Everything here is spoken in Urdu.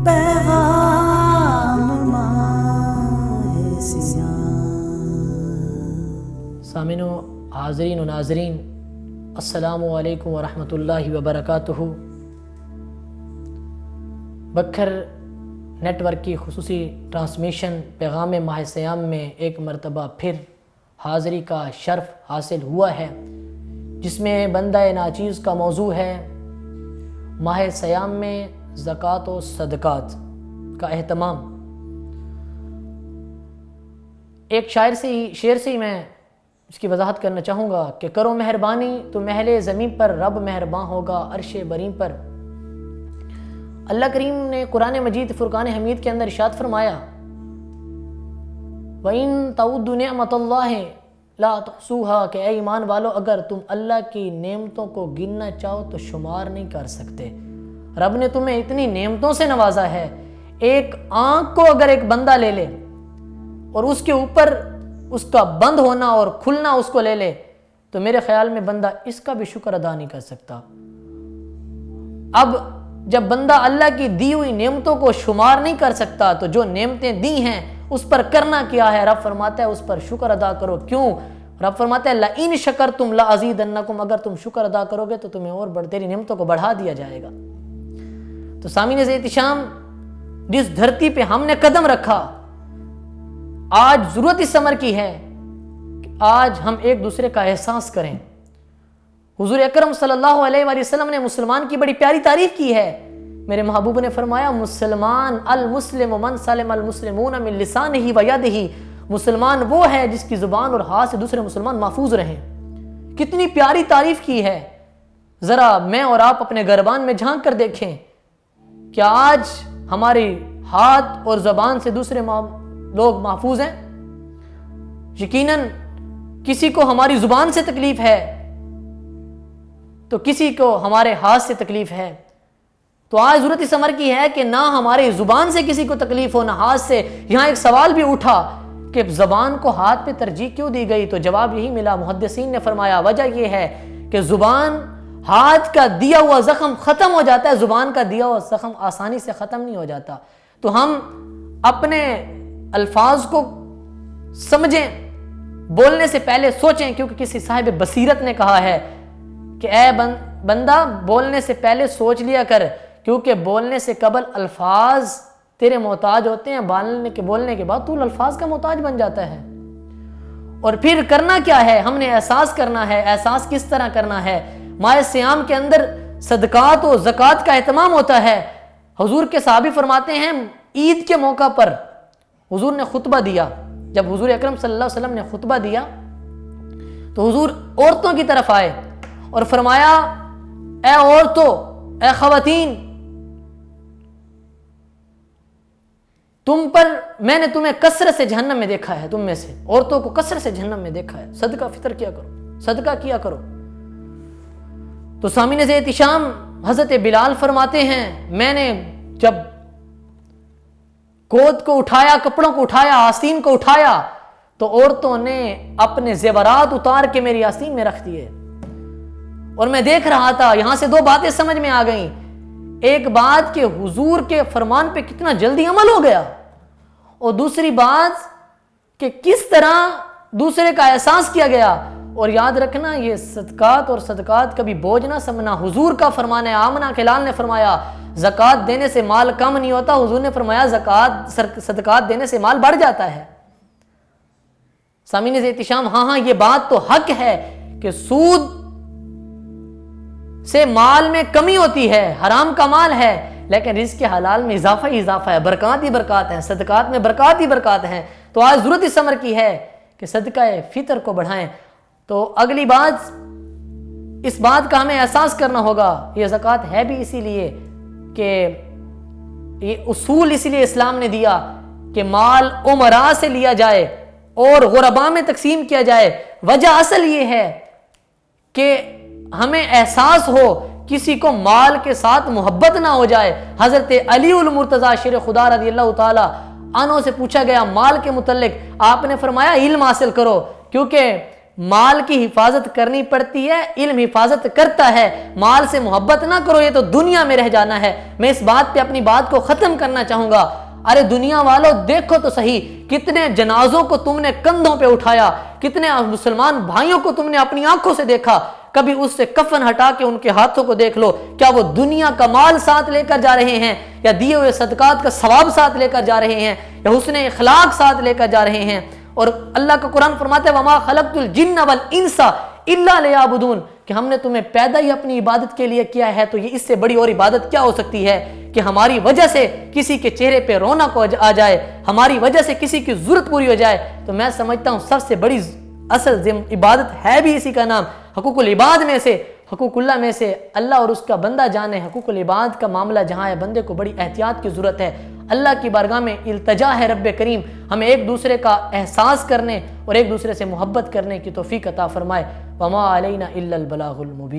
پیغام ماہ سیاہ۔ سامعین و حاضرین و ناظرین، السلام علیکم ورحمۃ اللہ وبرکاتہ۔ بکھر نیٹ ورک کی خصوصی ٹرانسمیشن پیغام ماہ سیام میں ایک مرتبہ پھر حاضری کا شرف حاصل ہوا ہے، جس میں بندہ ناچیز کا موضوع ہے ماہ سیام میں زکوٰۃ و صدقات کا اہتمام۔ ایک شعر سے ہی میں اس کی وضاحت کرنا چاہوں گا کہ کرو مہربانی تو محل زمین پر رب مہرباں ہوگا عرش برین پر۔ اللہ کریم نے قرآن مجید فرقان حمید کے اندر ارشاد فرمایا وَإِن تَعُدُّوا نِعْمَةَ اللَّهِ لَا تُحْصُوهَا، کہ اے ایمان والو اگر تم اللہ کی نعمتوں کو گننا چاہو تو شمار نہیں کر سکتے۔ رب نے تمہیں اتنی نعمتوں سے نوازا ہے، ایک آنکھ کو اگر ایک بندہ لے لے اور اس کے اوپر اس کا بند ہونا اور کھلنا اس کو لے لے تو میرے خیال میں بندہ اس کا بھی شکر ادا نہیں کر سکتا۔ اب جب بندہ اللہ کی دی ہوئی نعمتوں کو شمار نہیں کر سکتا تو جو نعمتیں دی ہیں اس پر کرنا کیا ہے؟ رب فرماتا ہے اس پر شکر ادا کرو۔ کیوں؟ رب فرماتا ہے لَإِن شَكَرْتُمْ لَأَزِيدَنَّكُمْ، اگر تم شکر ادا کرو گے تو تمہیں اور تیری نعمتوں کو بڑھا دیا جائے گا۔ تو سامعین احتشام، جس دھرتی پہ ہم نے قدم رکھا، آج ضرورت اس امر کی ہے کہ آج ہم ایک دوسرے کا احساس کریں۔ حضور اکرم صلی اللہ علیہ وآلہ وسلم نے مسلمان کی بڑی پیاری تعریف کی ہے۔ میرے محبوب نے فرمایا مسلمان المسلم من سلم المسلمون من لسانہ و یدہ، مسلمان وہ ہے جس کی زبان اور ہاتھ سے دوسرے مسلمان محفوظ رہیں۔ کتنی پیاری تعریف کی ہے۔ ذرا میں اور آپ اپنے گربان میں جھانک کر دیکھیں کہ آج ہمارے ہاتھ اور زبان سے دوسرے لوگ محفوظ ہیں؟ یقیناً کسی کو ہماری زبان سے تکلیف ہے تو کسی کو ہمارے ہاتھ سے تکلیف ہے۔ تو آج ضرورت اس امر کی ہے کہ نہ ہماری زبان سے کسی کو تکلیف ہو نہ ہاتھ سے۔ یہاں ایک سوال بھی اٹھا کہ زبان کو ہاتھ پہ ترجیح کیوں دی گئی؟ تو جواب یہی ملا، محدثین نے فرمایا وجہ یہ ہے کہ زبان، ہاتھ کا دیا ہوا زخم ختم ہو جاتا ہے، زبان کا دیا ہوا زخم آسانی سے ختم نہیں ہو جاتا۔ تو ہم اپنے الفاظ کو سمجھیں، بولنے سے پہلے سوچیں، کیونکہ کسی صاحب بصیرت نے کہا ہے کہ اے بندہ بولنے سے پہلے سوچ لیا کر، کیونکہ بولنے سے قبل الفاظ تیرے محتاج ہوتے ہیں، بولنے کے بعد تو الفاظ کا محتاج بن جاتا ہے۔ اور پھر کرنا کیا ہے؟ ہم نے احساس کرنا ہے۔ احساس کس طرح کرنا ہے؟ ماہ سیام کے اندر صدقات و زکوٰۃ کا اہتمام ہوتا ہے۔ حضور کے صحابی فرماتے ہیں عید کے موقع پر حضور نے خطبہ دیا۔ جب حضور اکرم صلی اللہ علیہ وسلم نے خطبہ دیا تو حضور عورتوں کی طرف آئے اور فرمایا اے عورتوں، اے خواتین، تم پر میں نے تمہیں کثرت سے جہنم میں دیکھا ہے، تم میں سے عورتوں کو کثرت سے جہنم میں دیکھا ہے، صدقہ فطر کیا کرو، صدقہ کیا کرو۔ تو سامعین احتشام، حضرت بلال فرماتے ہیں میں نے جب گود کو اٹھایا، کپڑوں کو اٹھایا، آستین کو اٹھایا تو عورتوں نے اپنے زیورات اتار کے میری آستین میں رکھ دیے، اور میں دیکھ رہا تھا۔ یہاں سے دو باتیں سمجھ میں آ گئیں۔ ایک بات کہ حضور کے فرمان پہ کتنا جلدی عمل ہو گیا، اور دوسری بات کہ کس طرح دوسرے کا احساس کیا گیا۔ اور یاد رکھنا یہ صدقات اور صدقات کبھی بوجھ نہ سمجھنا۔ حضور کا فرمان ہے، آمنہ کلال نے فرمایا زکوٰۃ دینے سے مال کم نہیں ہوتا، حضور نے فرمایا صدقات دینے سے مال بڑھ جاتا ہے۔ سامعین احتشام، ہاں یہ بات تو حق ہے کہ سود سے مال میں کمی ہوتی ہے، حرام کا مال ہے، لیکن رزق کے حلال میں اضافہ ہی اضافہ ہے، برکات ہی برکات ہیں، صدقات میں برکات ہی برکات ہیں۔ تو آج ضرورت اس امر کی ہے کہ صدقہ فطر کو بڑھائیں۔ تو اگلی بات، اس بات کا ہمیں احساس کرنا ہوگا، یہ زکوٰۃ ہے بھی اسی لیے کہ یہ اصول اسی لیے اسلام نے دیا کہ مال امراء سے لیا جائے اور غرباء میں تقسیم کیا جائے۔ وجہ اصل یہ ہے کہ ہمیں احساس ہو، کسی کو مال کے ساتھ محبت نہ ہو جائے۔ حضرت علی المرتضیٰ شیر خدا رضی اللہ تعالی عنہ سے پوچھا گیا مال کے متعلق، آپ نے فرمایا علم حاصل کرو، کیونکہ مال کی حفاظت کرنی پڑتی ہے، علم حفاظت کرتا ہے۔ مال سے محبت نہ کرو، یہ تو دنیا میں رہ جانا ہے۔ میں اس بات پہ اپنی بات کو ختم کرنا چاہوں گا۔ ارے دنیا والوں دیکھو تو صحیح، کتنے جنازوں کو تم نے کندھوں پہ اٹھایا، کتنے مسلمان بھائیوں کو تم نے اپنی آنکھوں سے دیکھا۔ کبھی اس سے کفن ہٹا کے ان کے ہاتھوں کو دیکھ لو، کیا وہ دنیا کا مال ساتھ لے کر جا رہے ہیں، یا دیے ہوئے صدقات کا ثواب ساتھ لے کر جا رہے ہیں، یا حسن اخلاق ساتھ لے کر جا رہے ہیں؟ اور اللہ کا قرآن فرماتا ہے وَمَا خَلَقْتُ الْجِنَّ وَالْإِنسَ إِلَّا لِيَعْبُدُونَ، کہ ہم نے تمہیں پیدا ہی اپنی عبادت کے لیے کیا ہے، تو یہ اس سے بڑی اور عبادت کیا ہو سکتی ہے کہ ہماری وجہ سے کسی کے چہرے پہ رونق آ جائے، ہماری وجہ سے کسی کی ضرورت پوری ہو جائے۔ تو میں سمجھتا ہوں سب سے بڑی اصل عبادت ہے بھی اسی کا نام حقوق العباد میں سے، حقوق اللہ میں سے اللہ اور اس کا بندہ جانے۔ حقوق العباد کا معاملہ جہاں ہے، بندے کو بڑی احتیاط کی ضرورت ہے۔ اللہ کی بارگاہ میں التجا ہے رب کریم ہمیں ایک دوسرے کا احساس کرنے اور ایک دوسرے سے محبت کرنے کی توفیق عطا فرمائے۔ وما علینا الا البلاغ المبین۔